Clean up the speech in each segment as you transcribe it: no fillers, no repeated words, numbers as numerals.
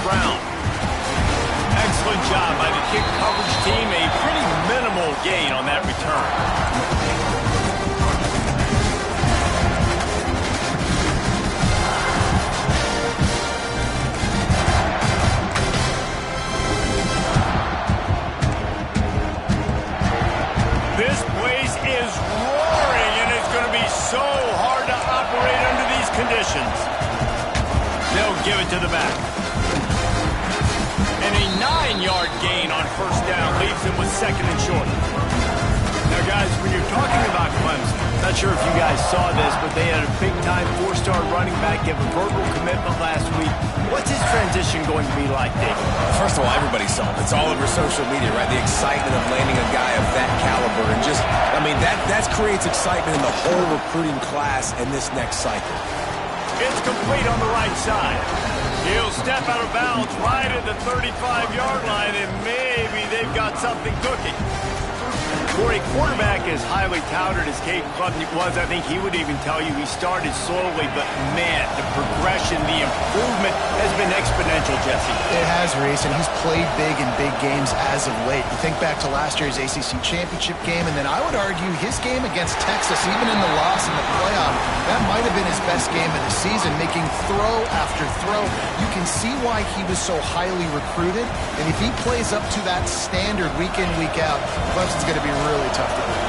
ground. Excellent job by the kick coverage team. A pretty minimal gain on that return. This place is roaring, and it's going to be so hard to operate under these conditions. They'll give it to the back. And a 9-yard gain on first down leaves him with second and short. Now, guys, when you're talking about Clemson, not sure if you guys saw this, but they had a big-time 4-star running back give a verbal commitment last week. What's his transition going to be like, David? First of all, everybody saw it. It's all over social media, right? The excitement of landing a guy of that caliber. And just, I mean, that creates excitement in the whole recruiting class in this next cycle. It's complete on the right side. He'll step out of bounds right at the 35-yard line, and maybe they've got something cooking. For a quarterback as highly touted as Cade Klubnik was, I think he would even tell you he started slowly, but man, the progression, the improvement has been exponential, Jesse. It has, Reese, and he's played big in big games as of late. You think back to last year's ACC championship game, and then I would argue his game against Texas, even in the loss in the playoff, that might have been his best game of the season, making throw after throw. You can see why he was so highly recruited, and if he plays up to that standard week in, week out, Clemson's going to be really tough to beat.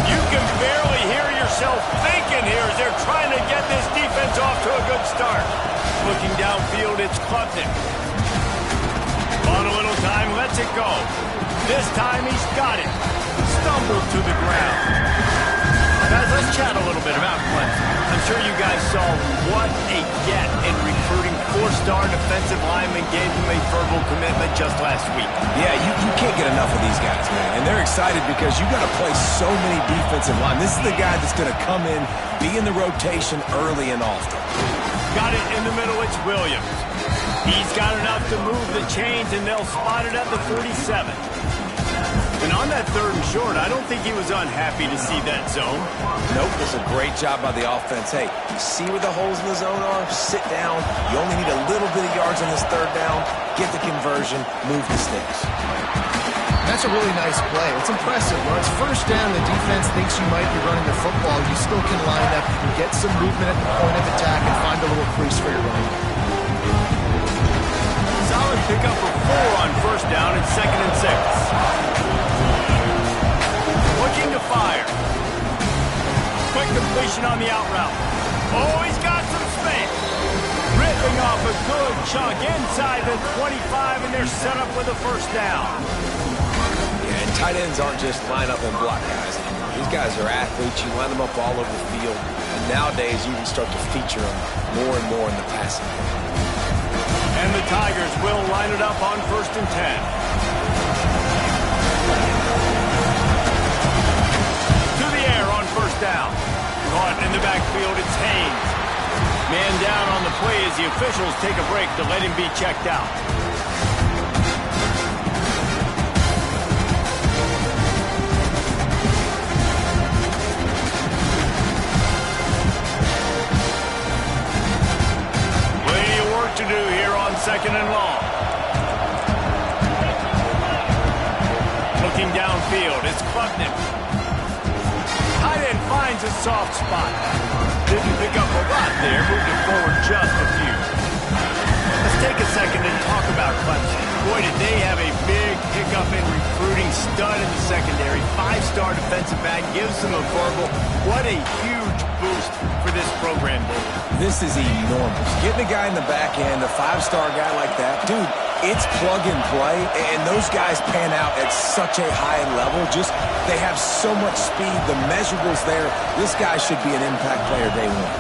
You can barely hear yourself thinking here as they're trying to get this defense off to a good start. Looking downfield, it's Klubnik. On a little time, lets it go. This time he's got it. Stumbled to the ground. Guys, let's chat a little bit about Clemson. I'm sure you guys saw what a get in recruiting. 4-star defensive lineman gave him a verbal commitment just last week. Yeah, you can't get enough of these guys, man. And they're excited because you got to play so many defensive line. This is the guy that's going to come in, be in the rotation early and often. Got it in the middle, it's Williams. He's got enough to move the chains, and they'll spot it at the 47. And on that 3rd and short, I don't think he was unhappy to see that zone. Nope, it's a great job by the offense. Hey, see where the holes in the zone are? Sit down. You only need a little bit of yards on this 3rd down. Get the conversion. Move the sticks. That's a really nice play. It's impressive. When it's first down, the defense thinks you might be running the football. You still can line up. You can get some movement at the point of attack and find a little crease for your running. Solid pickup for 4 on first down and 2nd and 6. Looking to fire. Quick completion on the out route. Oh, he's got some space. Ripping off a good chunk inside the 25, and they're set up with a first down. Yeah, and tight ends aren't just line up and block guys. These guys are athletes. You line them up all over the field. And nowadays, you can start to feature them more and more in the passing game. And the Tigers will line it up on 1st and 10. First down. Caught in the backfield, it's Haynes. Man down on the play as the officials take a break to let him be checked out. Plenty of work to do here on 2nd and long. Looking downfield, it's Klubnik. Tight end finds a soft spot. Didn't pick up a lot there, moved it forward just a few. Let's take a second and talk about Clemson. Boy, did they have a big pickup in recruiting. Stud in the secondary. 5-star defensive back gives them a verbal. What a huge boost for this program, David. This is enormous. Getting a guy in the back end, a 5-star guy like that, dude, it's plug and play, and those guys pan out at such a high level. Just, they have so much speed. The measurables there. This guy should be an impact player day one.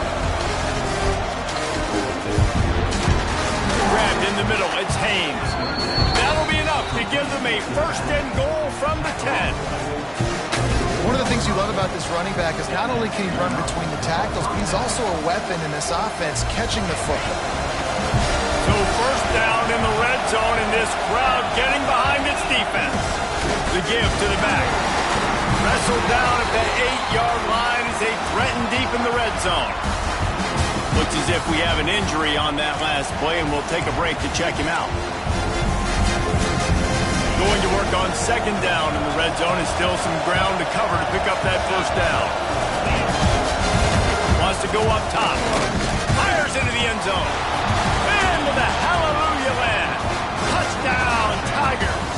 Grabbed in the middle, it's Haynes. That'll be enough to give them a 1st and goal from the 10. One of the things you love about this running back is not only can he run between the tackles, but he's also a weapon in this offense, catching the football. So 1st down in the red zone, and this crowd getting behind its defense. The give to the back. Wrestled down at the 8-yard line as they threaten deep in the red zone. Looks as if we have an injury on that last play, and we'll take a break to check him out. Going to work on second down in the red zone, and still some ground to cover to pick up that first down. Wants to go up top. Fires into the end zone. And with a hallelujah land. Touchdown, Tigers.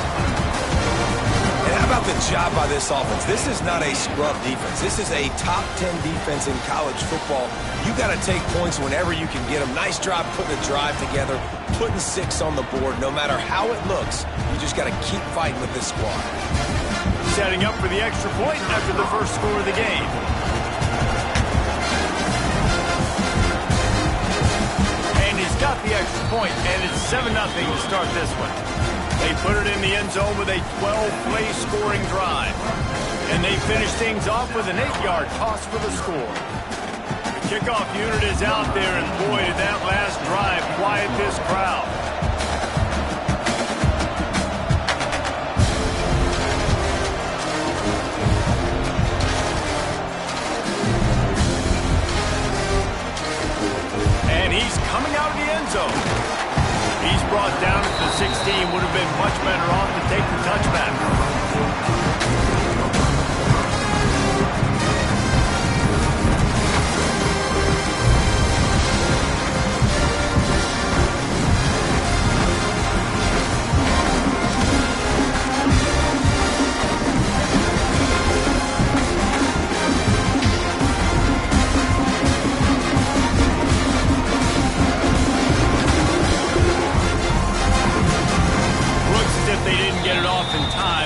And how about the job by this offense? This is not a scrub defense. This is a top 10 defense in college football. You got to take points whenever you can get them. Nice job putting a drive together, putting 6 on the board. No matter how it looks, you just got to keep fighting with this squad. Setting up for the extra point after the first score of the game. And he's got the extra point, and it's 7-0 to start this one. They put it in the end zone with a 12-play scoring drive. And they finish things off with an 8-yard toss for the score. The kickoff unit is out there, and boy, did that last drive quiet this crowd. And he's coming out of the end zone. He's brought down at the 16, would have been much better off to take the touchback.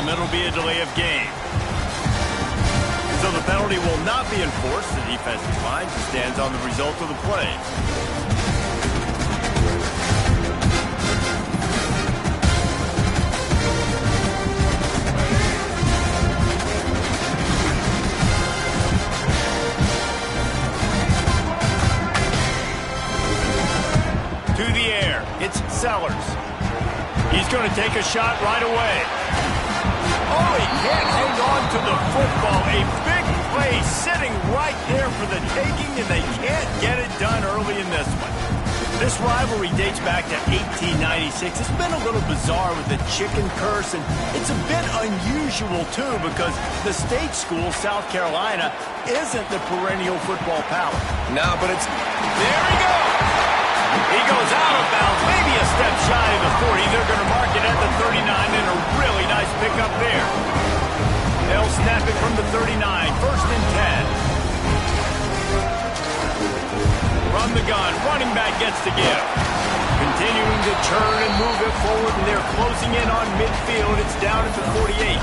It'll be a delay of game. So the penalty will not be enforced. The defensive line stands on the result of the play. To the air, it's Sellers. He's going to take a shot right away. Oh, he can't hang on to the football. A big play sitting right there for the taking, and they can't get it done early in this one. This rivalry dates back to 1896. It's been a little bizarre with the chicken curse, and it's a bit unusual, too, because the state school, South Carolina, isn't the perennial football power. No, but it's... There he goes! He goes out of bounds, maybe a step shy of the 40. They're going to mark it at the 39, and a really nice pickup there. They'll snap it from the 39, first and 10. From the gun, running back gets the give. Continuing to turn and move it forward, and they're closing in on midfield. It's down at the 48.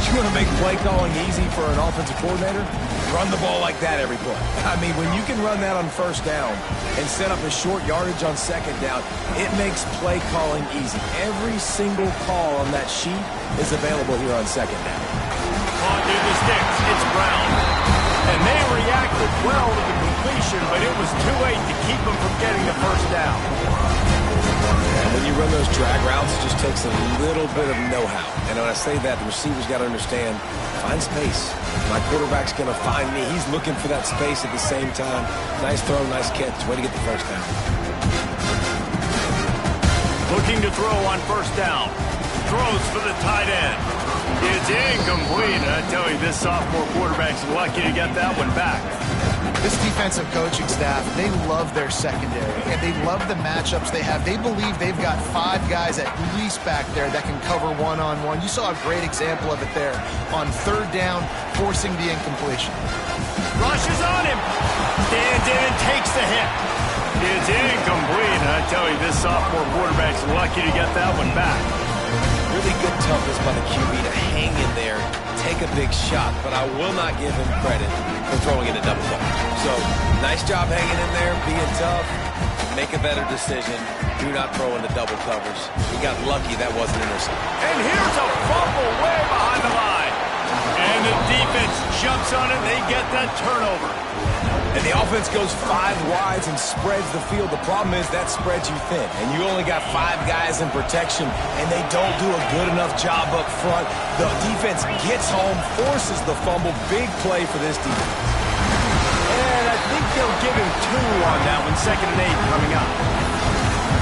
You want to make play calling easy for an offensive coordinator? Run the ball like that every play. I mean, when you can run that on first down and set up a short yardage on second down, it makes play calling easy. Every single call on that sheet is available here on second down. Caught near the sticks. It's Brown. And they reacted well to the completion, but it was too late to keep them from getting the first down. And when you run those drag routes, it just takes a little bit of know-how. And when I say that, the receiver's got to understand, find space. My quarterback's going to find me. He's looking for that space at the same time. Nice throw, nice catch. Way to get the first down. Looking to throw on first down. Throws for the tight end. It's incomplete. I tell you, this sophomore quarterback's lucky to get that one back. This defensive coaching staff, they love their secondary, and they love the matchups they have. They believe they've got 5 guys at least back there that can cover one-on-one. You saw a great example of it there on third down, forcing the incompletion. Rushes on him. Stands in and takes the hit. It's incomplete. I tell you, this sophomore quarterback's lucky to get that one back. Really good toughness by the QB to hang in there, take a big shot, but I will not give him credit for throwing it a double ball. So, nice job hanging in there, being tough, make a better decision, do not throw into double covers. He got lucky that wasn't intercepted. And here's a fumble way behind the line. And the defense jumps on it, they get that turnover. And the offense goes 5 wides and spreads the field. The problem is that spreads you thin. And you only got 5 guys in protection, and they don't do a good enough job up front. The defense gets home, forces the fumble. Big play for this defense. And I think they'll give him 2 on that one. 2nd and 8 coming up.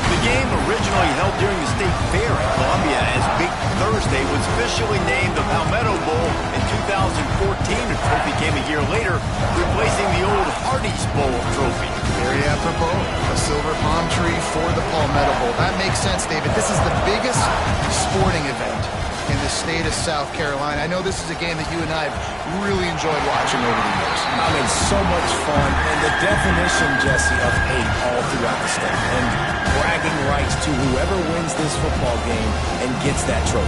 The game originally held during the State Fair in Columbia as Big Thursday was officially named the Palmetto Bowl in 2014. The trophy came a year later, replacing the old Hardee's Bowl trophy. Very apropos. A silver palm tree for the Palmetto Bowl. That makes sense, David. This is the biggest sporting event in the state of South Carolina. I know this is a game that you and I have really enjoyed watching over the years. I mean, so much fun, and the definition, Jesse, of hate all throughout the state. And bragging rights to whoever wins this football game and gets that trophy.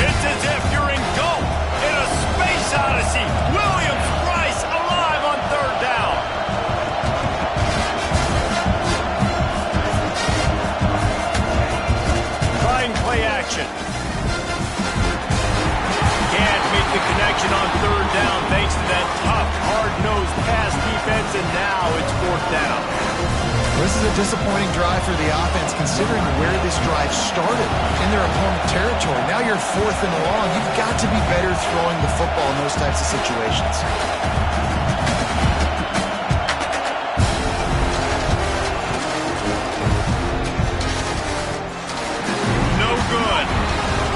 It's as if you're in go in a space odyssey. Williams-Brice alive on 3rd down. Trying play action. Can't make the connection on 3rd down thanks to that tough, hard-nosed pass defense, and now it's 4th down. This is a disappointing drive for the offense considering where this drive started in their opponent territory. Now you're 4th and long. You've got to be better throwing the football in those types of situations. No good.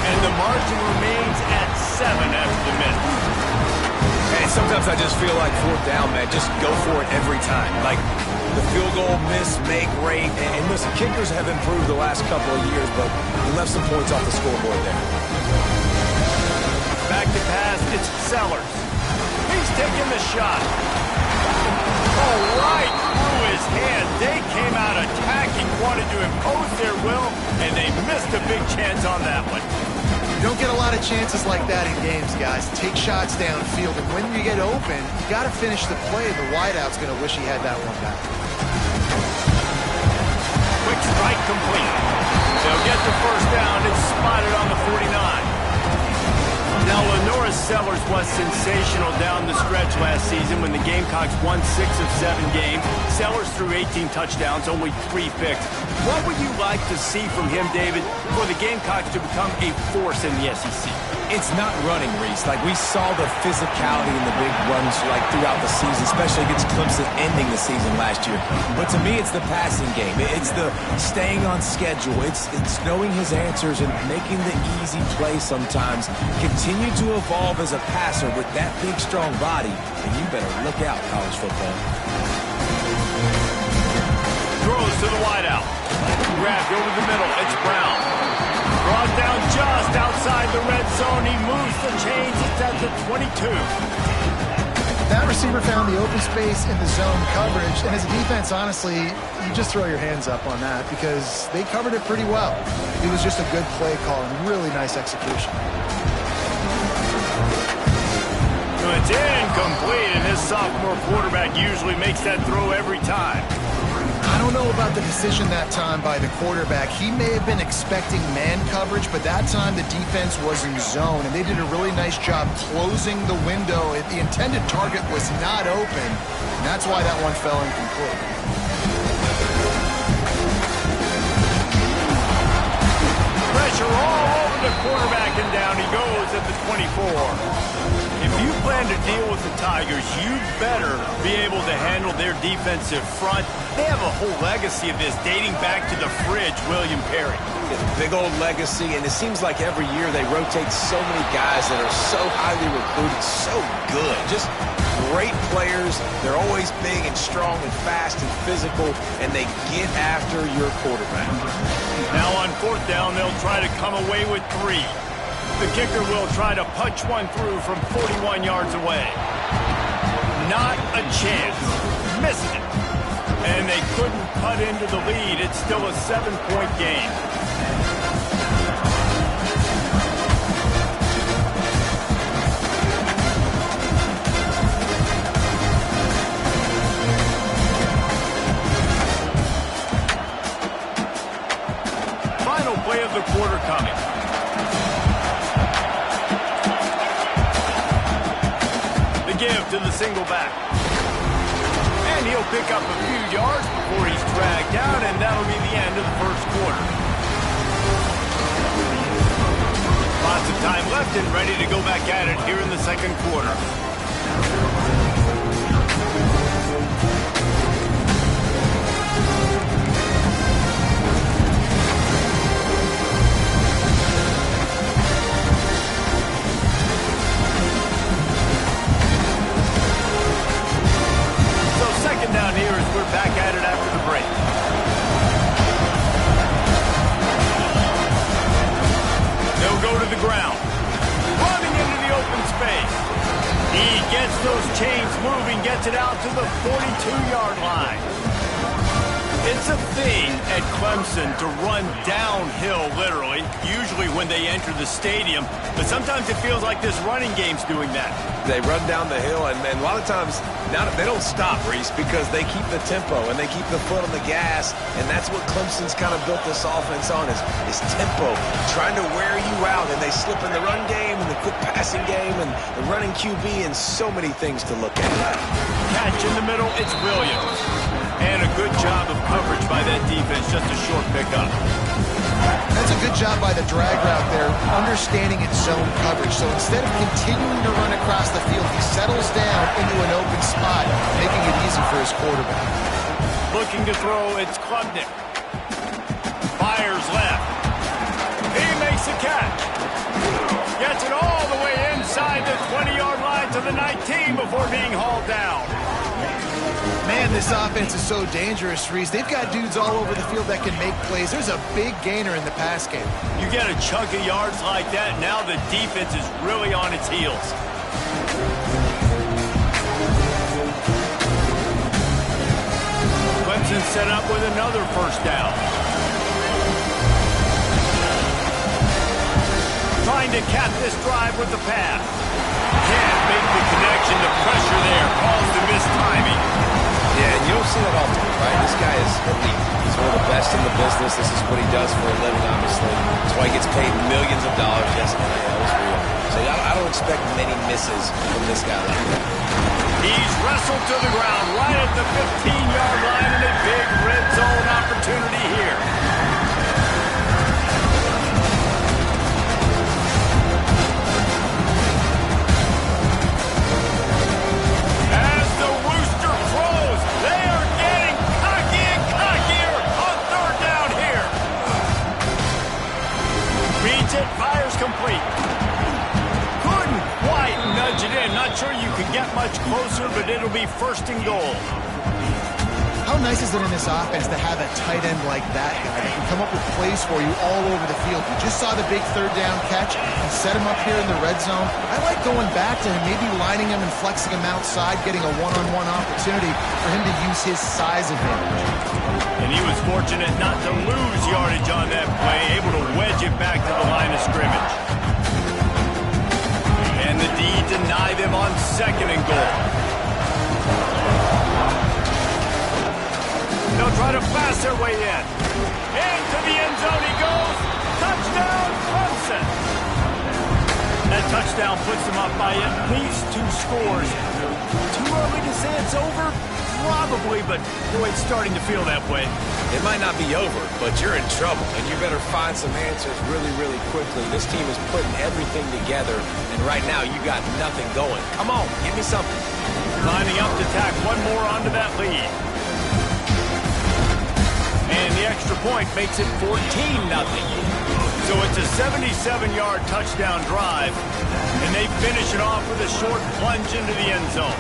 And the margin remains at 7 after the miss. And sometimes I just feel like 4th down, man, just go for it every time. Like the field goal, miss, make, rate. And listen, kickers have improved the last couple of years, but he left some points off the scoreboard there. Back to pass, it's Sellers. He's taking the shot. Oh, right through his hand. They came out attacking, wanted to impose their will, and they missed a big chance on that one. You don't get a lot of chances like that in games, guys. Take shots downfield, and when you get open, you got to finish the play. The wideout's going to wish he had that one back. Quick strike complete. They'll get the 1st down. It's spotted on the 49. Now, Lenora Sellers was sensational down the stretch last season when the Gamecocks won 6 of 7 games. Sellers threw 18 touchdowns, only 3 picks. What would you like to see from him, David, for the Gamecocks to become a force in the SEC? It's not running, Reese. Like, we saw the physicality in the big runs, like, throughout the season, especially against Clemson ending the season last year. But to me, it's the passing game. It's the staying on schedule. It's knowing his answers and making the easy play sometimes. Continue to evolve as a passer with that big, strong body, and you better look out, college football. Throws to the wideout. Grabbed over the middle. It's Brown. Brought down just outside the red zone. He moves the chains. It's at the 22. That receiver found the open space in the zone coverage, and as a defense, honestly, you just throw your hands up on that because they covered it pretty well. It was just a good play call and really nice execution. It's incomplete, and his sophomore quarterback usually makes that throw every time. I don't know about the decision that time by the quarterback. He may have been expecting man coverage, but that time the defense was in zone, and they did a really nice job closing the window. The intended target was not open, and that's why that one fell incomplete. Pressure all over the quarterback, and down he goes at the 24. If you plan to deal with the Tigers, you better be able to handle their defensive front. They have a whole legacy of this dating back to the fridge, William Perry. Big old legacy, and it seems like every year they rotate so many guys that are so highly recruited, so good. Just great players. They're always big and strong and fast and physical, and they get after your quarterback. Now on 4th down, they'll try to come away with 3. The kicker will try to punch one through from 41 yards away. Not a chance. Missed it. And they couldn't cut into the lead. It's still a 7-point game. Final play of the quarter coming. Give to the single back. And he'll pick up a few yards before he's dragged down, and that'll be the end of the 1st quarter. Lots of time left and ready to go back at it here in the second quarter. Second down here as we're back at it after the break. They'll go to the ground. Running into the open space. He gets those chains moving, gets it out to the 42-yard line. It's a thing at Clemson to run downhill, literally, usually when they enter the stadium. But sometimes it feels like this running game's doing that. They run down the hill, and a lot of times now they don't stop, Reese, because they keep the tempo and they keep the foot on the gas, and that's what Clemson's kind of built this offense on is tempo, trying to wear you out, and they slip in the run game and the quick passing game and the running QB and so many things to look at. Catch in the middle, it's Williams. And a good job of coverage by that defense, just a short pickup. That's a good job by the drag route there, understanding its zone coverage. So instead of continuing to run across the field, he settles down into an open spot, making it easy for his quarterback. Looking to throw, it's Klubnik. Fires left. He makes a catch. Gets it all the way inside the 20-yard line to the 19 before being hauled down. Man, this offense is so dangerous, Reese. They've got dudes all over the field that can make plays. There's a big gainer in the pass game. You get a chunk of yards like that, now the defense is really on its heels. Clemson set up with another first down. Trying to cap this drive with the pass. Can't make the connection. The pressure there caused the missed timing. Yeah, and you don't see that often, right? This guy is elite. He's one of the best in the business. This is what he does for a living, obviously. That's why he gets paid millions of dollars. Yes, NIL is real. So I don't expect many misses from this guy like that. He's wrestled to the ground right at the 15-yard line and a big red zone opportunity here. Fires complete. Couldn't quite nudge it in. Not sure you could get much closer, but it'll be first and goal. How nice is it in this offense to have a tight end like that guy that can come up with plays for you all over the field? You just saw the big third down catch and set him up here in the red zone. I like going back to him, maybe lining him and flexing him outside, getting a one-on-one opportunity for him to use his size advantage. And he was fortunate not to lose yardage on that play, able to wedge it back to the line of scrimmage. And the D deny them on second and goal. They'll try to pass their way in. Into the end zone he goes. Touchdown, Clemson. That touchdown puts them up by at least 2 scores. Too early to say it's over? Probably, but boy, it's starting to feel that way. It might not be over, but you're in trouble, and you better find some answers really, really quickly. This team is putting everything together, and right now you got nothing going. Come on, give me something. Lining up to tack one more onto that lead. And the extra point makes it 14-0. So it's a 77-yard touchdown drive, and they finish it off with a short plunge into the end zone.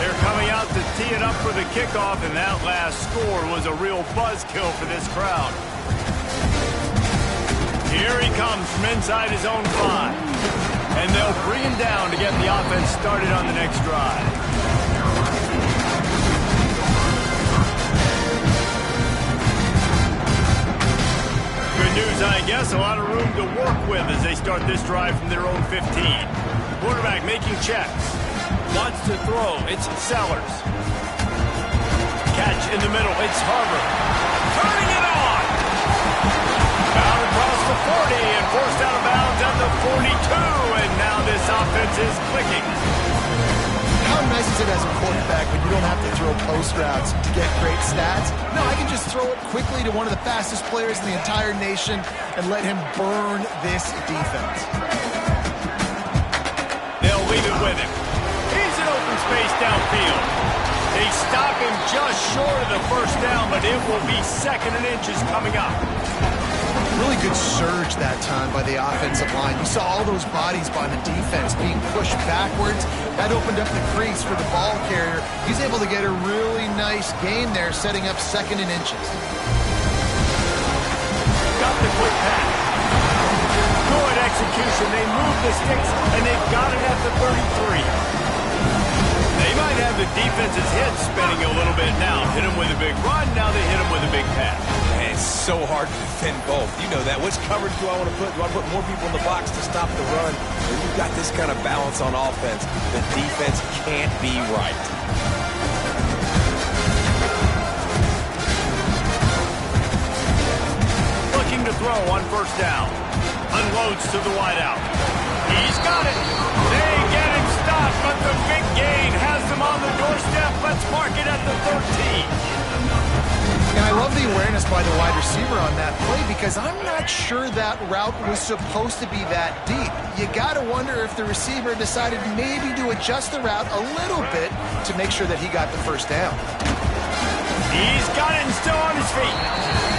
They're coming out to tee it up for the kickoff, and that last score was a real buzzkill for this crowd. Here he comes from inside his own 5. And they'll bring him down to get the offense started on the next drive. Good news, I guess. A lot of room to work with as they start this drive from their own 15. Quarterback making checks. Wants to throw. It's Sellers. Catch in the middle. It's Harvard. Turning it on. Out across the 40 and forced out of bounds at the 42. And now this offense is clicking. How nice is it as a quarterback when you don't have to throw post routes to get great stats? No, I can just throw it quickly to one of the fastest players in the entire nation and let him burn this defense. They'll leave it with him. He's in open space downfield. They stop him just short of the first down, but it will be 2nd and inches coming up. Really good surge that time by the offensive line. You saw all those bodies by the defense being pushed backwards. That opened up the crease for the ball carrier. He's able to get a really nice gain there, setting up 2nd and inches. Got the quick pass. Good execution. They moved the sticks, and they've got it at the 33. They might have the defense's head spinning a little bit now. Hit him with a big run, now they hit him with a big pass. Man, it's so hard to defend both. You know that. Which coverage do I want to put? Do I put more people in the box to stop the run? When you've got this kind of balance on offense, the defense can't be right. Looking to throw on 1st down. Unloads to the wideout. He's got it. They get him stopped, but the big gain has them on the doorstep. Let's mark it at the 13. And I love the awareness by the wide receiver on that play because I'm not sure that route was supposed to be that deep. You got to wonder if the receiver decided maybe to adjust the route a little bit to make sure that he got the 1st down. He's got it and still on his feet.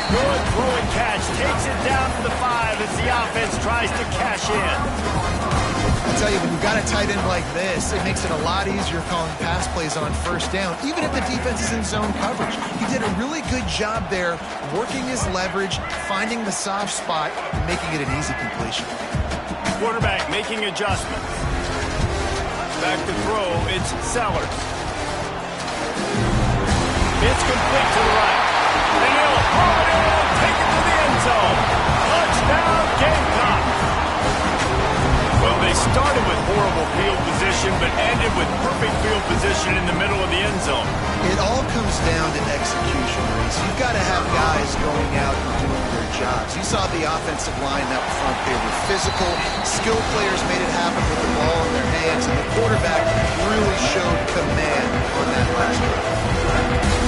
Good throw and catch. Takes it down to the 5 as the offense tries to cash in. I tell you, when you've got a tight end like this, it makes it a lot easier calling pass plays on 1st down, even if the defense is in zone coverage. He did a really good job there, working his leverage, finding the soft spot, and making it an easy completion. Quarterback making adjustments. Back to throw, it's Sellers. It's complete to the right. And he'll haul it in, take it to the end zone. Touchdown, Gamecocks. Well, they started with horrible field position, but ended with perfect field position in the middle of the end zone. It all comes down to execution, Reese. You've got to have guys going out and doing their jobs. You saw the offensive line up front. They were physical. Skilled players made it happen with the ball in their hands, and the quarterback really showed command on that last drive.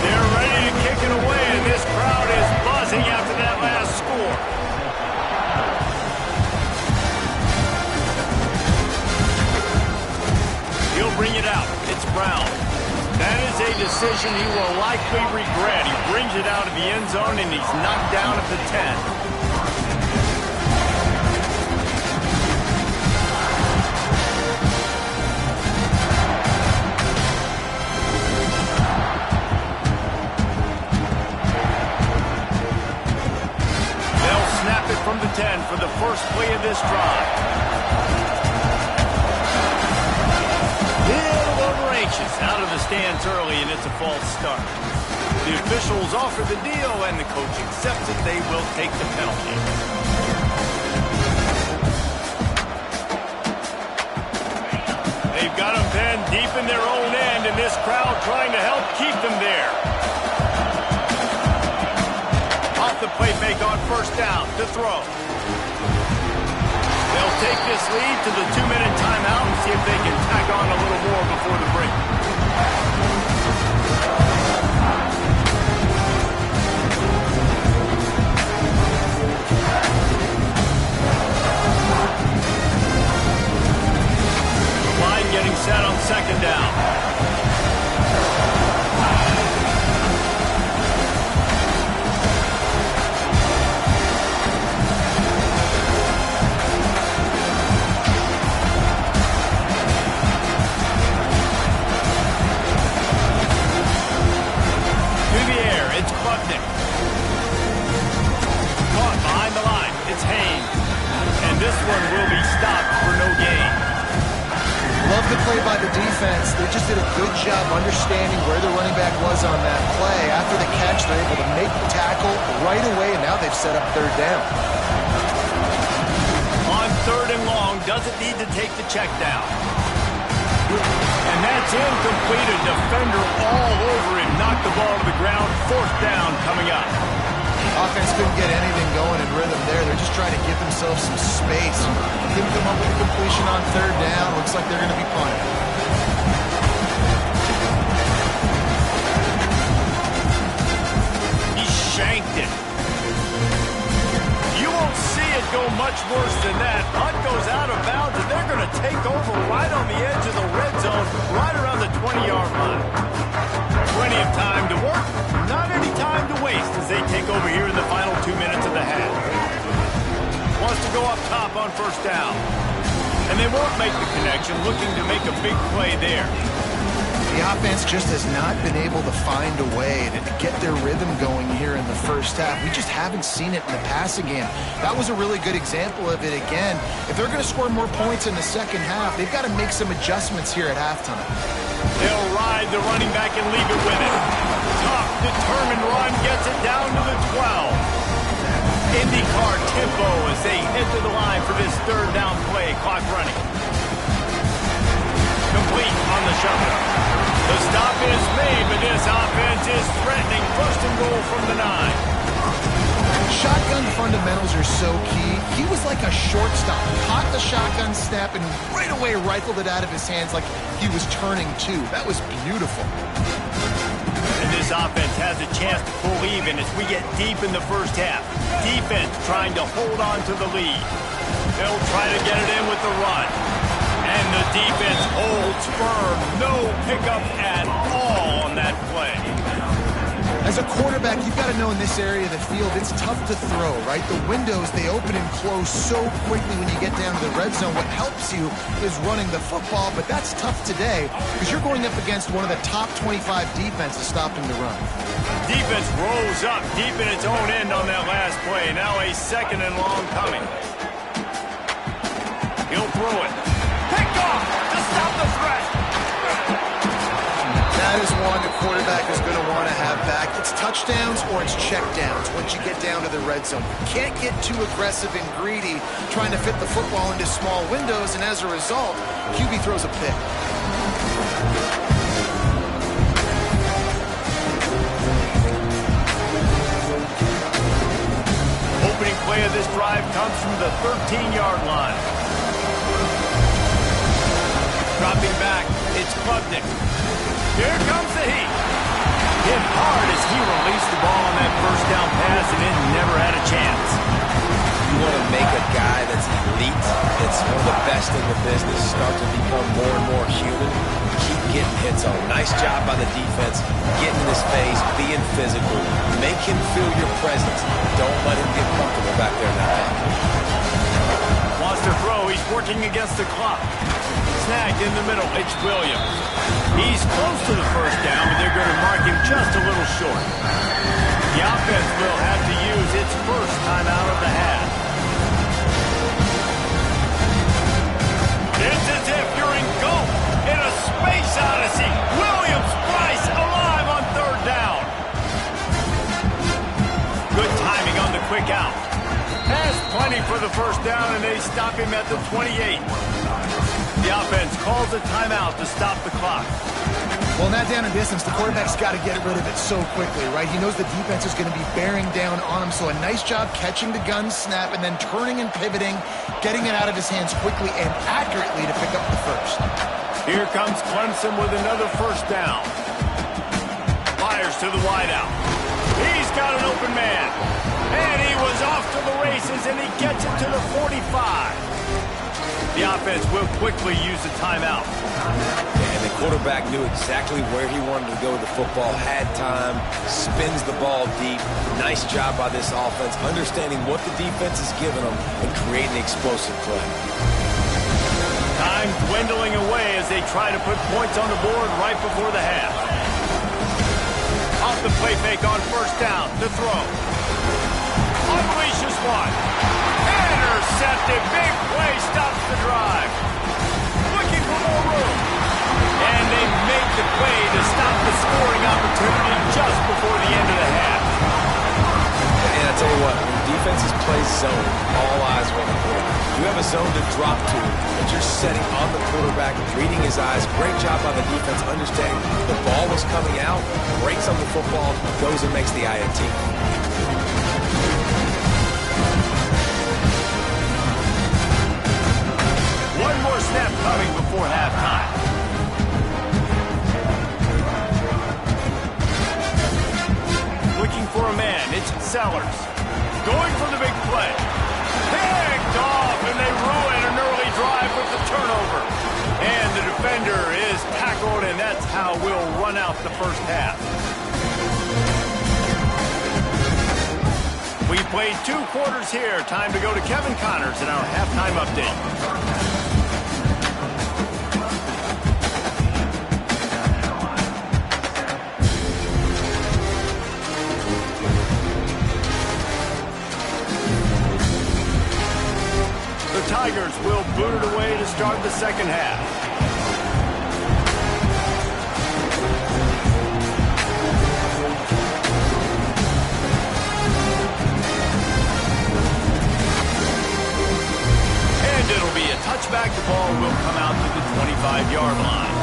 They're ready to kick it away, and this crowd is buzzing after that last score. He'll bring it out. It's Brown. That is a decision he will likely regret. He brings it out of the end zone, and he's knocked down at the 10. From the 10 for the first play of this drive. Little over anxious, out of the stands early, and it's a false start. The officials offer the deal, and the coach accepts it. They will take the penalty. They've got them pinned deep in their own end, and this crowd trying to help keep them there. The play fake on 1st down to throw. They'll take this lead to the 2-minute timeout and see if they can tack on a little more before the break. Line getting set on 2nd down. Caught behind the line. It's Haynes. And this one will be stopped for no gain. Love the play by the defense. They just did a good job understanding where the running back was on that play. After the catch, they're able to make the tackle right away, and now they've set up 3rd down. On 3rd and long, doesn't need to take the check down. And that's incomplete. A defender all over him. Knocked the ball to the ground. 4th down coming up. Offense couldn't get anything going in rhythm there. They're just trying to give themselves some space. Couldn't come up with a completion on 3rd down. Looks like they're going to be punting. on first down. And they won't make the connection, looking to make a big play there. The offense just has not been able to find a way to get their rhythm going here in the first half. We just haven't seen it in the passing game. That was a really good example of it again. If they're going to score more points in the second half, they've got to make some adjustments here at halftime. They'll ride the running back and leave it with it. Tough, determined run gets it down to the 12. IndyCar tempo as they head to the line for this third down play. Clock running. Complete on the shovel. The stop is made, but this offense is threatening. First and goal from the 9. Shotgun fundamentals are so key. He was like a shortstop. Caught the shotgun snap and right away rifled it out of his hands like he was turning two. That was beautiful. And this offense has a chance to pull even as we get deep in the first half. Defense trying to hold on to the lead. They'll try to get it in with the run. And the defense holds firm. No pickup at all on that play. As a quarterback, you've got to know in this area of the field, it's tough to throw, right? The windows, they open and close so quickly when you get down to the red zone. What helps you is running the football, but that's tough today because you're going up against one of the top 25 defenses stopping the run. Defense rolls up deep in its own end on that last play. Now a second and long coming. He'll throw it. Picked off to stop the threat. That is one the quarterback is going to want to have back. It's touchdowns or it's checkdowns once you get down to the red zone. You can't get too aggressive and greedy trying to fit the football into small windows, and as a result, QB throws a pick. Opening play of this drive comes from the 13-yard line. Dropping back, it's Klubnik. Here comes the heat. Hit hard as he released the ball on that first down pass and it never had a chance. You want to make a guy that's elite, that's one of the best in the business, start to become more and more human. Keep getting hits on. Nice job by the defense, getting in his face, being physical. Make him feel your presence. Don't let him get comfortable back there in that pocket. Wants to throw. He's working against the clock. Snagged in the middle. It's Williams. He's close to the first down, but they're going to mark him just a little short. The offense will have to use its first time out of the half. It's as if you're engulfed in a space odyssey. Williams-Brice alive on third down. Good timing on the quick out. Has plenty for the first down, and they stop him at the 28. The offense calls a timeout to stop the clock. Well, in that down and distance, the quarterback's got to get rid of it so quickly, right? He knows the defense is going to be bearing down on him, so a nice job catching the gun snap and then turning and pivoting, getting it out of his hands quickly and accurately to pick up the first. Here comes Clemson with another first down. Fires to the wideout. He's got an open man. And he was off to the races, and he gets it to the 45. The offense will quickly use the timeout. And the quarterback knew exactly where he wanted to go with the football, had time, spins the ball deep. Nice job by this offense, understanding what the defense is giving them and creating explosive play. Time dwindling away as they try to put points on the board right before the half. Off the play fake on first down to throw. Unleashes one. Intercepted. Big play stops the drive. Looking for more room. And they make the play to stop the scoring opportunity just before the end of the half. And I tell you what, when defenses play zone, all eyes are on the quarterback. You have a zone to drop to, but you're setting on the quarterback, reading his eyes. Great job by the defense, understanding the ball was coming out, breaks on the football, goes and makes the INT. One more snap coming before halftime. Looking for a man. It's Sellers. Going for the big play. Picked off, and they ruin an early drive with the turnover. And the defender is tackled, and that's how we'll run out the first half. We played 2 quarters here. Time to go to Kevin Connors in our halftime update. The Tigers will boot it away to start the second half. It'll be a touchback. The ball will come out to the 25-yard line.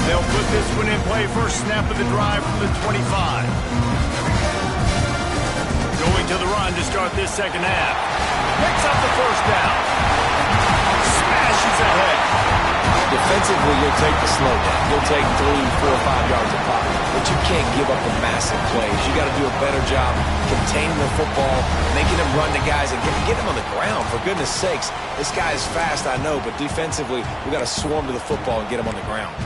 They'll put this one in play. First snap of the drive from the 25. Going to the run to start this second half. Picks up the first down. Smashes ahead. Defensively, you'll take the slow down. You'll take 3, 4, 5 yards a pop. But you can't give up the massive plays. You got to do a better job containing the football, making them run to guys, and get them on the ground. For goodness sakes, this guy is fast, I know, but defensively, we got to swarm to the football and get him on the ground.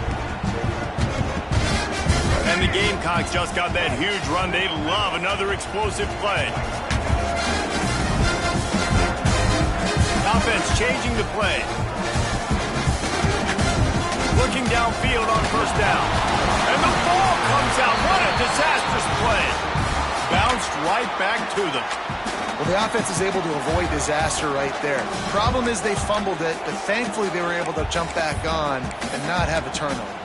And the Gamecocks just got that huge run. They love another explosive play. Offense changing the play. Looking downfield on first down. And the ball comes out. What a disastrous play. Bounced right back to them. Well, the offense is able to avoid disaster right there. The problem is they fumbled it, but thankfully they were able to jump back on and not have a turnover.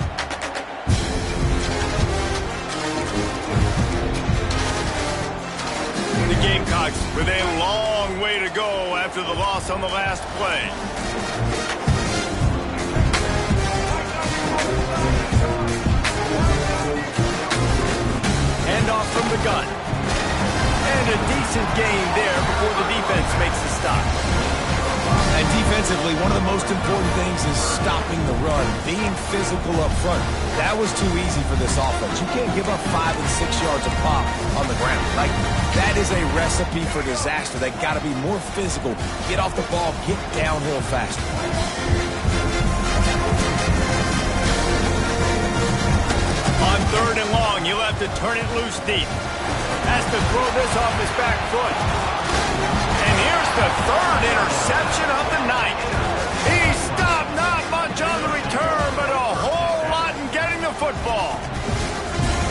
The Gamecocks with a long way to go after the loss on the last play. Handoff from the gun. And a decent gain there before the defense makes the stop. And defensively, one of the most important things is stopping the run, being physical up front. That was too easy for this offense. You can't give up 5 and 6 yards a pop on the ground. Like, that is a recipe for disaster. They got to be more physical, get off the ball, get downhill faster. On 3rd and long, you'll have to turn it loose deep. Has to throw this off his back foot. And here's the 3rd interception of the night. He stopped, not much on the return, but a whole lot in getting the football.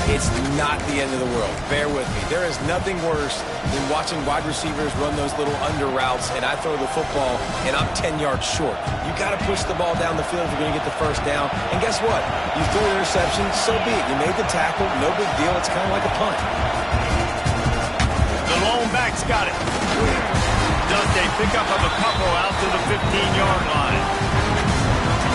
It's not the end of the world. Bear with me. There is nothing worse than watching wide receivers run those little under routes, and I throw the football, and I'm 10 yards short. You got to push the ball down the field if you're going to get the first down. And guess what? You threw an interception, so be it. You made the tackle, no big deal. It's kind of like a punt. The lone back's got it. Does a pickup of a couple out to the 15-yard line.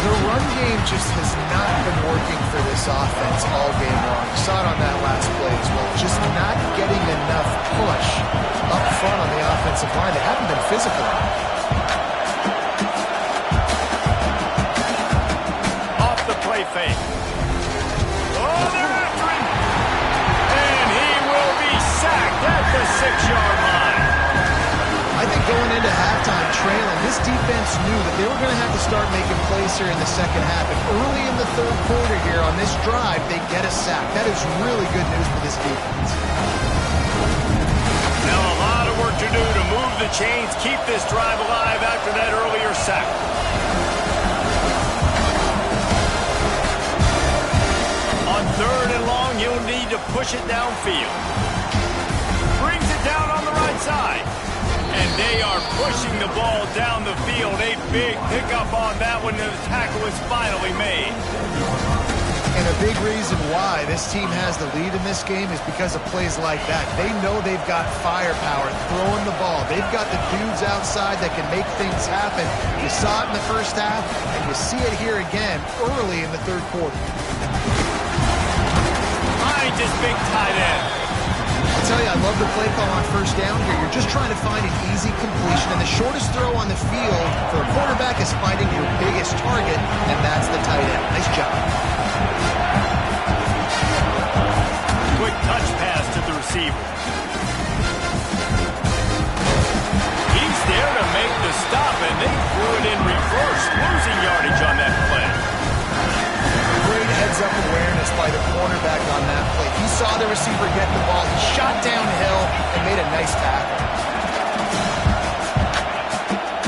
The run game just has not been working for this offense all game long. You saw it on that last play as well. Just not getting enough push up front on the offensive line. They haven't been physical. Off the play fake. Oh, they're after him. And he will be sacked at the 6-yard line. I think going into halftime trailing, this defense knew that they were going to have to start making plays here in the second half. And early in the 3rd quarter here on this drive, they get a sack. That is really good news for this defense. Now a lot of work to do to move the chains, keep this drive alive after that earlier sack. On 3rd and long, you'll need to push it downfield. Brings it down on the right side. And they are pushing the ball down the field. A big pickup on that one. The tackle is finally made. And a big reason why this team has the lead in this game is because of plays like that. They know they've got firepower throwing the ball. They've got the dudes outside that can make things happen. You saw it in the first half, and you see it here again early in the 3rd quarter. Finds his big tight end. I tell you, I love the play call on first down here. You're just trying to find an easy completion, and the shortest throw on the field for a quarterback is finding your biggest target, and that's the tight end. Nice job. Quick touch pass to the receiver. there to make the stop, and they threw it in reverse, losing yardage on that play. Great heads-up awareness by the cornerback on that play. He saw the receiver get the ball. He shot downhill and made a nice tackle.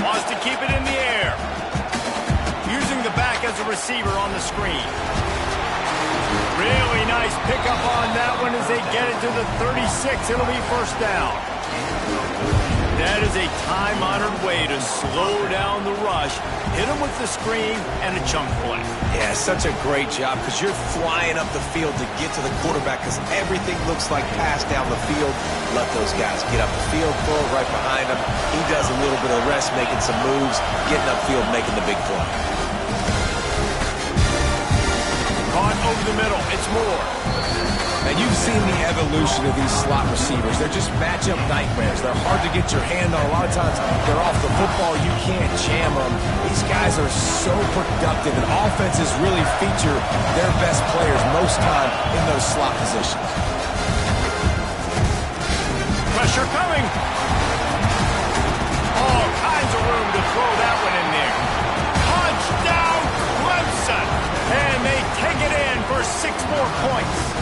Wants to keep it in the air. Using the back as a receiver on the screen. Really nice pickup on that one as they get it to the 36. It'll be first down. That is a time-honored way to slow down the rush, hit them with the screen, and a chunk play. Yeah, such a great job because you're flying up the field to get to the quarterback because everything looks like pass down the field. Let those guys get up the field, throw it right behind him. He does a little bit of rest, making some moves, getting upfield, making the big play. Caught over the middle. It's Moore. And you've seen the evolution of these slot receivers. They're just matchup nightmares. They're hard to get your hand on. A lot of times they're off the football. You can't jam them. These guys are so productive, and offenses really feature their best players most time in those slot positions. Pressure coming. All kinds of room to throw that one in there. Touchdown, Clemson. And they take it in for 6 more points.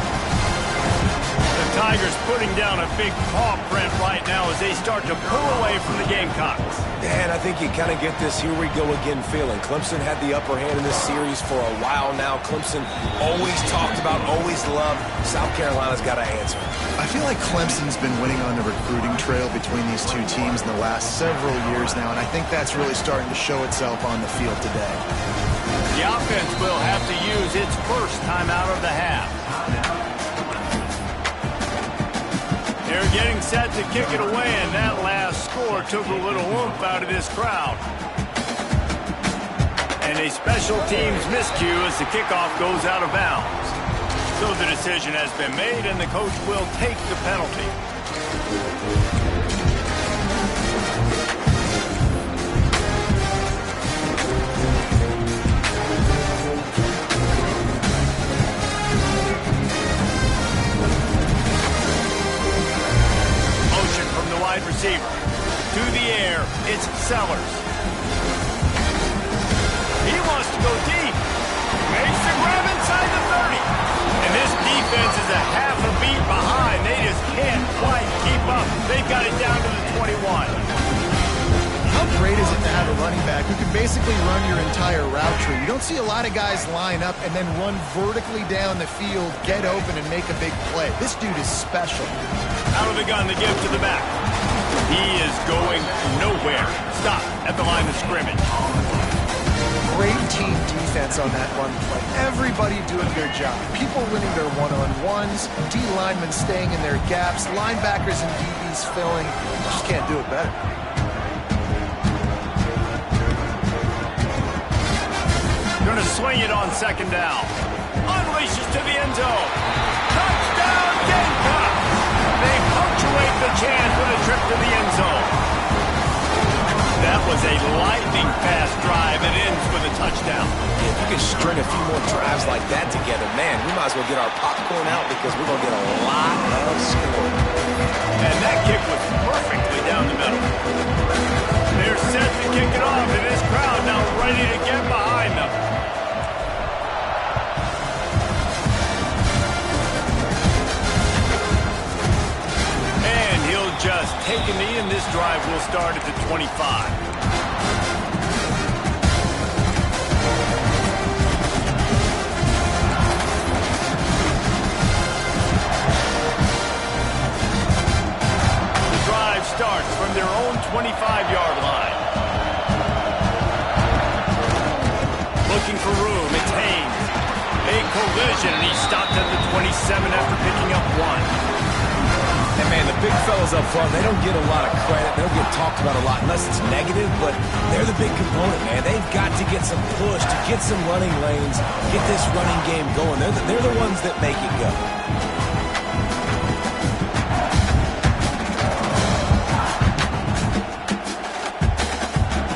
The Tigers putting down a big paw print right now as they start to pull away from the Gamecocks. And I think you kind of get this here we go again feeling. Clemson had the upper hand in this series for a while now. Clemson always talked about, always loved. South Carolina's got to answer. I feel like Clemson's been winning on the recruiting trail between these two teams in the last several years now, and I think that's really starting to show itself on the field today. The offense will have to use its first timeout of the half. They're getting set to kick it away, and that last score took a little oomph out of this crowd. And a special teams miscue as the kickoff goes out of bounds. So the decision has been made, and the coach will take the penalty. Wide receiver. To the air, it's Sellers. He wants to go deep. Makes the grab inside the 30. And this defense is a half a beat behind. They just can't quite keep up. They've got it down to the 21. How great is it to have a running back who can basically run your entire route tree? You don't see a lot of guys line up and then run vertically down the field, get open, and make a big play. This dude is special. Out of the gun, the give to the back. He is going nowhere. Stop at the line of scrimmage. Great team defense on that run play. Everybody doing their job. People winning their one-on-ones, D linemen staying in their gaps, linebackers and DBs filling. Just can't do it better. Going to swing it on second down. Unleashes to the end zone. Touchdown, Gamecocks! They punctuate the chance with a trip to the end zone. That was a lightning-fast drive. It ends with a touchdown. If you can string a few more drives like that together, man, we might as well get our popcorn out because we're going to get a lot of scoring. And that kick was perfectly down the middle. They're set to kick it off, and this crowd now ready to get behind them. Just take a knee, and this drive will start at the 25. The drive starts from their own 25-yard line. Looking for room, it's Haynes. A collision, and he stopped at the 27 after picking up 1. And, man, the big fellas up front, they don't get a lot of credit. They don't get talked about a lot unless it's negative, but they're the big component, man. They've got to get some push, to get some running lanes, get this running game going. They're the ones that make it go.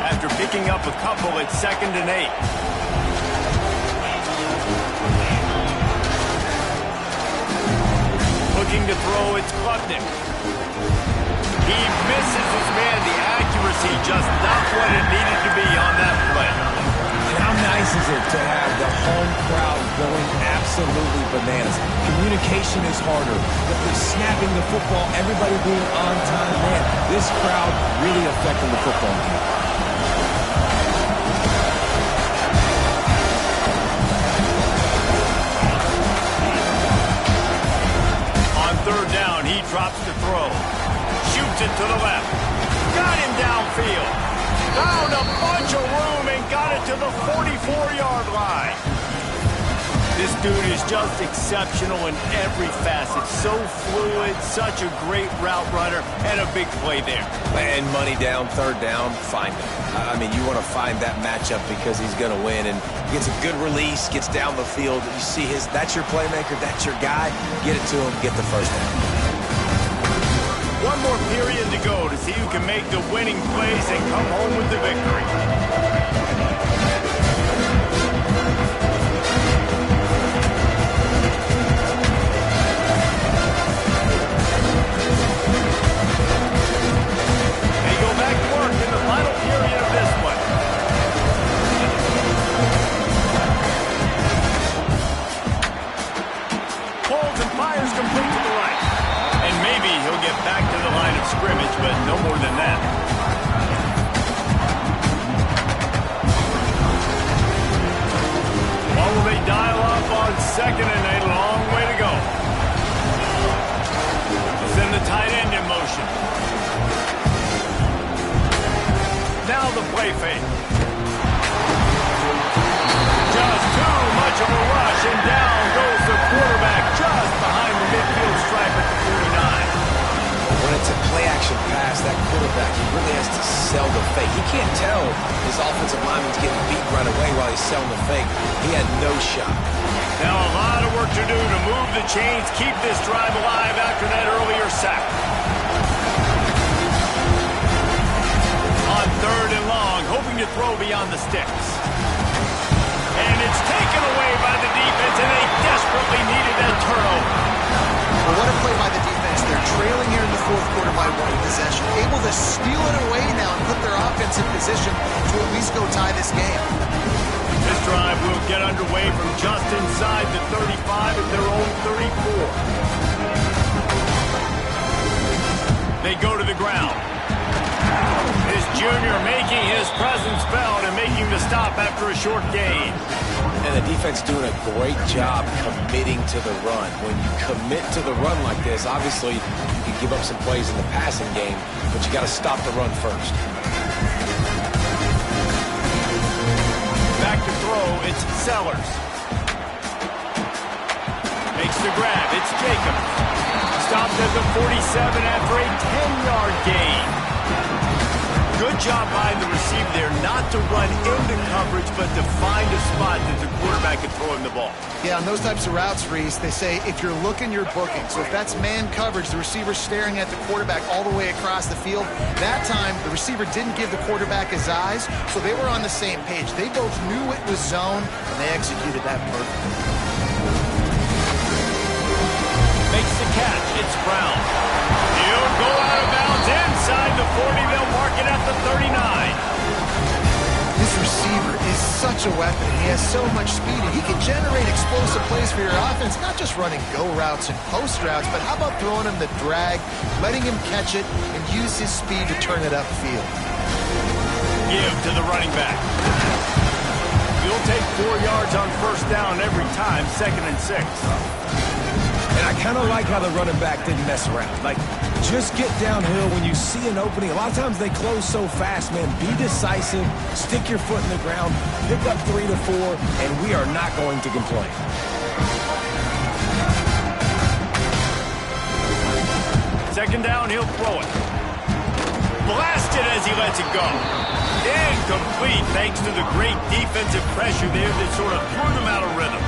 After picking up a couple, it's 2nd and 8. Looking to throw, it's Klubnik. He misses his man. The accuracy accuracy just not what it needed to be on that play. And how nice is it to have the home crowd going absolutely bananas? Communication is harder, but they're snapping the football, everybody being on time. Man, this crowd really affecting the football game. Third down, he drops the throw. Shoots it to the left. Got him downfield. Found a bunch of room and got it to the 44-yard line. This dude is just exceptional in every facet. So fluid, such a great route runner, and a big play there. And money down, third down, find him. I mean, you want to find that matchup because he's going to win. And gets a good release, gets down the field. You see that's your playmaker, that's your guy. Get it to him, get the first down. One more period to go to see who can make the winning plays and come home with the victory. Scrimmage, but no more than that. What will they dial up on second and a long way to go? Send the tight end in motion. Now the play fake. Just too much of a rush, and down goes the quarterback just behind the midfield stripe at the 49. When it's a play-action pass, that quarterback, he really has to sell the fake. He can't tell his offensive lineman's getting beat right away while he's selling the fake. He had no shot. Now a lot of work to do to move the chains, keep this drive alive after that earlier sack. On third and long, hoping to throw beyond the sticks. And it's taken away by the defense, and they desperately needed that turnover. Well, what a play by the defense. They're trailing here in the fourth quarter by one possession. Able to steal it away now and put their offense in position to at least go tie this game. This drive will get underway from just inside the 35 at their own 34. They go to the ground. This junior making his presence felt and making the stop after a short gain. And the defense doing a great job committing to the run. When you commit to the run like this, obviously you can give up some plays in the passing game, but you got to stop the run first. Back to throw, it's Sellers. Makes the grab, it's Jacobs. Stopped at the 47 after a 10-yard gain. Good job by the receiver there, not to run into coverage, but to find a spot that the quarterback can throw him the ball. Yeah, on those types of routes, Reese, they say if you're looking, you're booking. So if that's man coverage, the receiver's staring at the quarterback all the way across the field. That time, the receiver didn't give the quarterback his eyes, so they were on the same page. They both knew it was zone, and they executed that perfectly. Makes the catch. It's Brown. He'll go out of bounds inside the 40. They'll mark it at the 39. This receiver is such a weapon. He has so much speed, and he can generate explosive plays for your offense, not just running go routes and post routes, but how about throwing him the drag, letting him catch it, and use his speed to turn it upfield. Give to the running back. You'll take 4 yards on first down every time, 2nd and 6. And I kind of like how the running back didn't mess around. Like, just get downhill when you see an opening. A lot of times they close so fast, man. Be decisive, stick your foot in the ground, pick up 3 to 4, and we are not going to complain. Second down, he'll throw it. Blasted as he lets it go. Incomplete thanks to the great defensive pressure there that sort of threw them out of rhythm.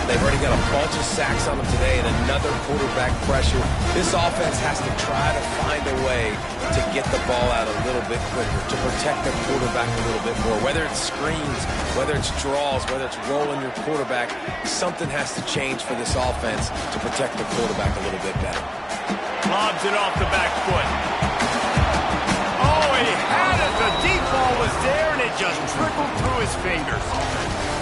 They've already got a bunch of sacks on them today and another quarterback pressure. This offense has to try to find a way to get the ball out a little bit quicker, to protect their quarterback a little bit more. Whether it's screens, whether it's draws, whether it's rolling your quarterback, something has to change for this offense to protect the quarterback a little bit better. Lobs it off the back foot. Oh, he football was there, and it just trickled through his fingers.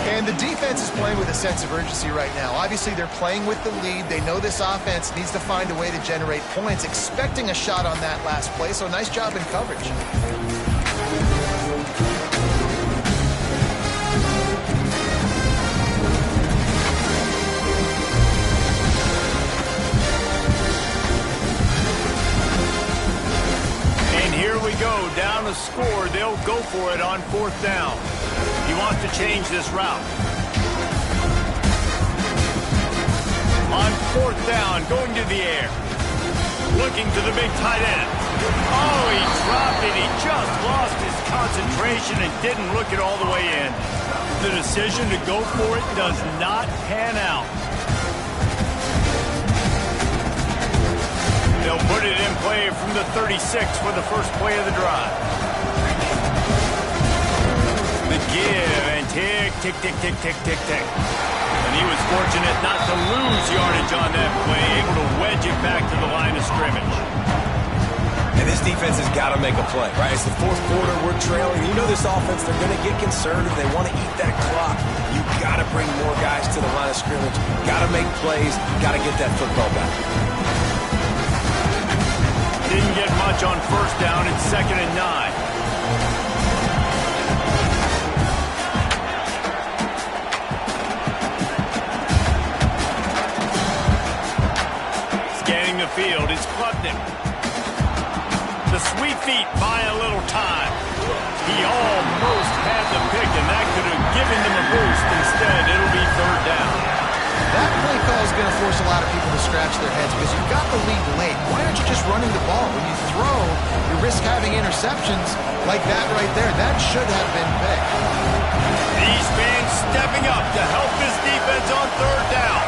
And the defense is playing with a sense of urgency right now. Obviously, they're playing with the lead. They know this offense needs to find a way to generate points, expecting a shot on that last play, so nice job in coverage. And here we go, down the score. They'll go for it on 4th down. He wants to change this route. On 4th down, going to the air. Looking to the big tight end. Oh, he dropped it. He just lost his concentration and didn't look it all the way in. The decision to go for it does not pan out. They'll put it in play from the 36 for the first play of the drive. The give and tick, tick, tick, tick, tick, tick, tick. And he was fortunate not to lose yardage on that play, able to wedge it back to the line of scrimmage. And this defense has got to make a play, right? It's the 4th quarter, we're trailing. You know this offense, they're going to get conservative. They want to eat that clock. You got to bring more guys to the line of scrimmage. Got to make plays. Got to get that football back. Didn't get much on 1st down. It's 2nd and 9. Field is Klubnik. The sweet feet buy a little time. He almost had the pick, and that could have given them a boost. Instead, it'll be 3rd down. That play call is going to force a lot of people to scratch their heads because you've got the lead late. Why aren't you just running the ball? When you throw, you risk having interceptions like that right there. That should have been big. These fans stepping up to help this defense on 3rd down.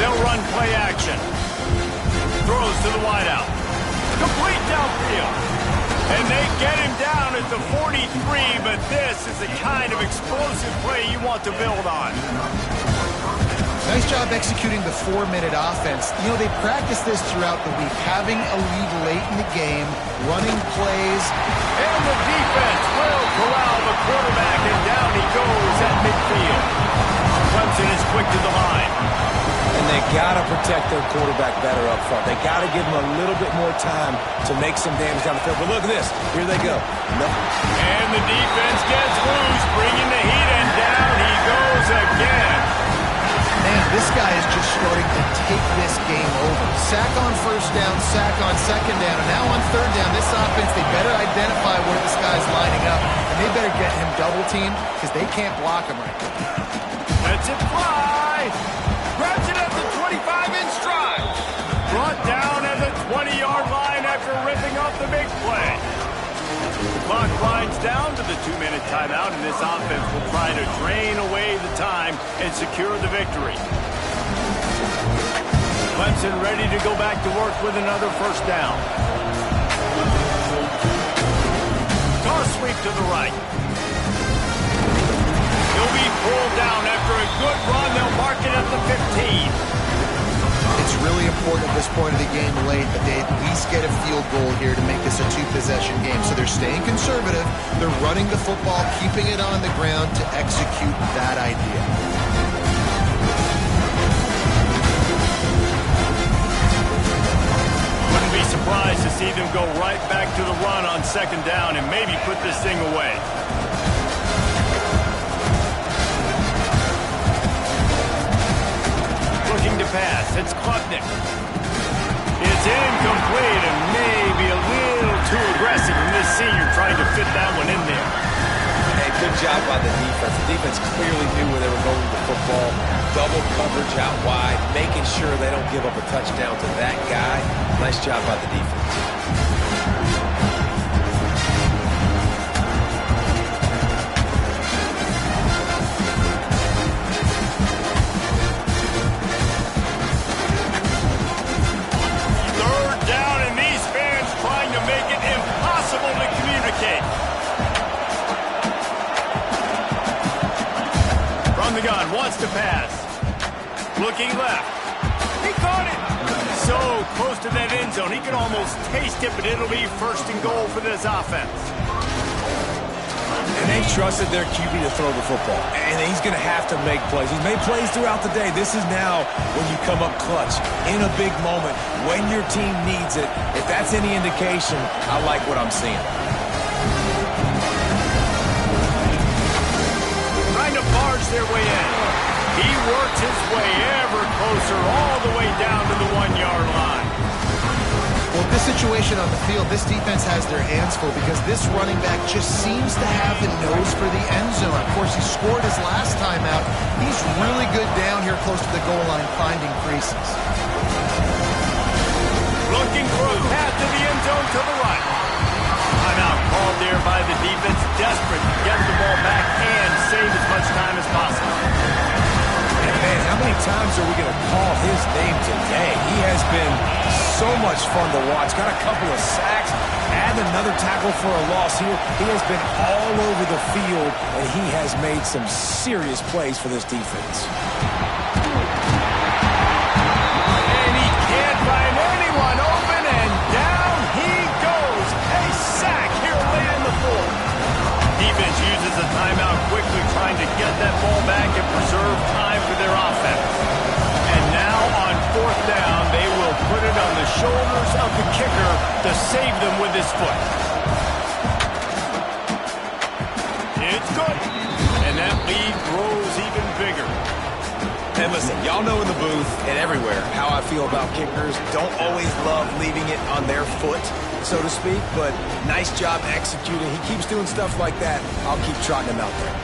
They'll run play action. Throws to the wideout. Complete downfield. And they get him down at the 43, but this is the kind of explosive play you want to build on. Nice job executing the 4-minute offense. You know, they practiced this throughout the week, having a lead late in the game, running plays. And the defense will corral the quarterback, and down he goes at midfield. Clemson is quick to the line. And they got to protect their quarterback better up front. They got to give him a little bit more time to make some damage down the field. But look at this. Here they go. No. And the defense gets loose, bringing the heat, and down he goes again. Man, this guy is just starting to take this game over. Sack on 1st down, sack on 2nd down, and now on 3rd down, this offense, they better identify where this guy's lining up, and they better get him double-teamed because they can't block him right now. Lets it fly. Grabs it at the 25 in stride. Brought down at the 20-yard line after ripping off the big play. The clock winds down to the 2-minute timeout, and this offense will try to drain away the time and secure the victory. Clemson ready to go back to work with another 1st down. Toss sweep to the right. He'll be pulled down after a good run. They'll mark it at the 15. It's really important at this point of the game late that they at least get a field goal here to make this a 2-possession game. So they're staying conservative. They're running the football, keeping it on the ground to execute that idea. Wouldn't be surprised to see them go right back to the run on 2nd down and maybe put this thing away. Looking to pass. It's Klubnik. It's incomplete and maybe a little too aggressive from this senior trying to fit that one in there. Hey, good job by the defense. The defense clearly knew where they were going with the football. Double coverage out wide, making sure they don't give up a touchdown to that guy. Nice job by the defense. Looking left. He caught it. So close to that end zone. He could almost taste it, but it'll be first and goal for this offense. And they've trusted their QB to throw the football. And he's going to have to make plays. He's made plays throughout the day. This is now when you come up clutch in a big moment when your team needs it. If that's any indication, I like what I'm seeing. Trying to barge their way in. He works his way ever closer all the way down to the 1-yard line. Well, this situation on the field, this defense has their hands full because this running back just seems to have the nose for the end zone. Of course, he scored his last time out. He's really good down here close to the goal line, finding creases. Looking for a path to the end zone to the right. Timeout called there by the defense, desperate to get the ball back and save as much time as possible. And man, how many times are we going to call his name today? He has been so much fun to watch. Got a couple of sacks, add another tackle for a loss here. He has been all over the field, and he has made some serious plays for this defense. And he can't find anyone open, and down he goes. A sack here late in the fourth. Defense uses a timeout quickly, trying to get that ball back and preserve time for their offense. And now on fourth down, they will put it on the shoulders of the kicker to save them with his foot. It's good. And that lead grows even bigger. And listen, y'all know in the booth and everywhere how I feel about kickers. Don't always love leaving it on their foot, so to speak, but nice job executing. He keeps doing stuff like that. I'll keep trotting him out there.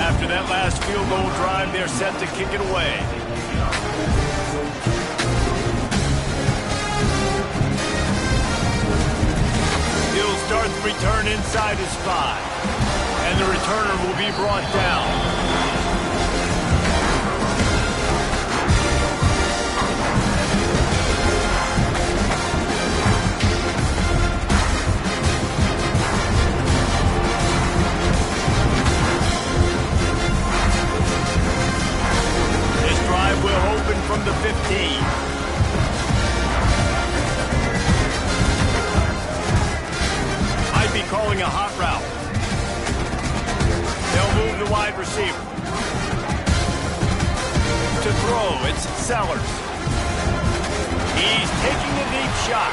After that last field goal drive, they're set to kick it away. He'll start the return inside his 5. And the returner will be brought down. Will open from the 15. Might be calling a hot route. They'll move the wide receiver. To throw, it's Sellers. He's taking a deep shot.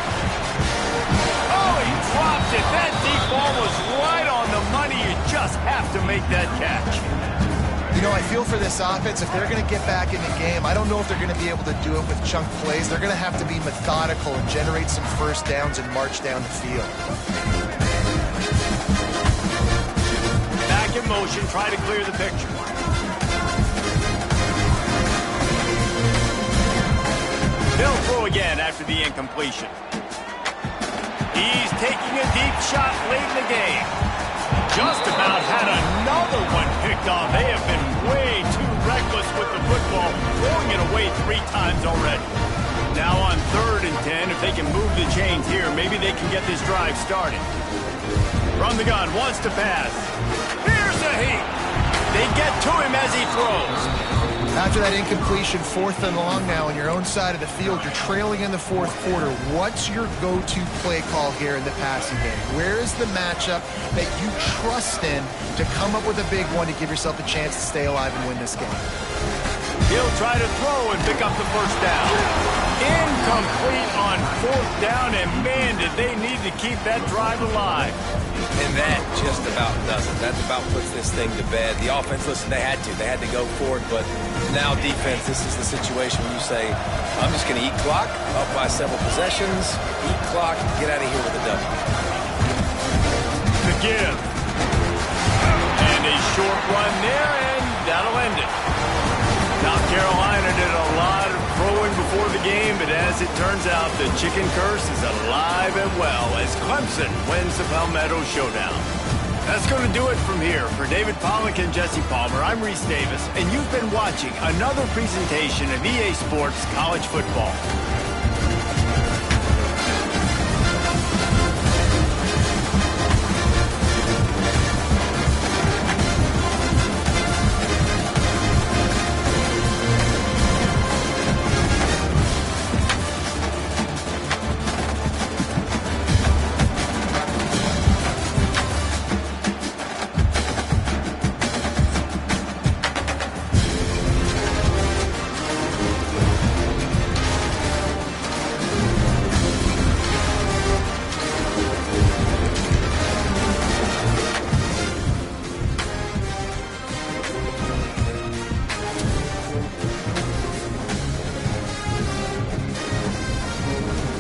Oh, he dropped it. That deep ball was right on the money. You just have to make that catch. You know, I feel for this offense, if they're going to get back in the game, I don't know if they're going to be able to do it with chunk plays. They're going to have to be methodical and generate some first downs and march down the field. Back in motion, try to clear the picture. They'll throw again after the incompletion. He's taking a deep shot late in the game. Just about had another one picked off. They have been way too reckless with the football, throwing it away 3 times already. Now on 3rd and 10, if they can move the chains here, maybe they can get this drive started. From the gun, wants to pass. Here's a heat. They get to him as he throws. After that incompletion, 4th and long now on your own side of the field, you're trailing in the 4th quarter. What's your go-to play call here in the passing game? Where is the matchup that you trust in to come up with a big one to give yourself a chance to stay alive and win this game? He'll try to throw and pick up the first down. Incomplete on 4th down, and man, did they need to keep that drive alive. And that just about does it. That about puts this thing to bed. The offense, listen, they had to go for it, but now defense, this is the situation when you say, I'm just going to eat clock, up by several possessions, eat clock, get out of here with a W. To give. And a short run there, and that'll end it. South Carolina did a lot of throwing before the game, but as it turns out, the chicken curse is alive and well as Clemson wins the Palmetto Showdown. That's going to do it from here. For David Pollack and Jesse Palmer, I'm Reese Davis, and you've been watching another presentation of EA Sports College Football.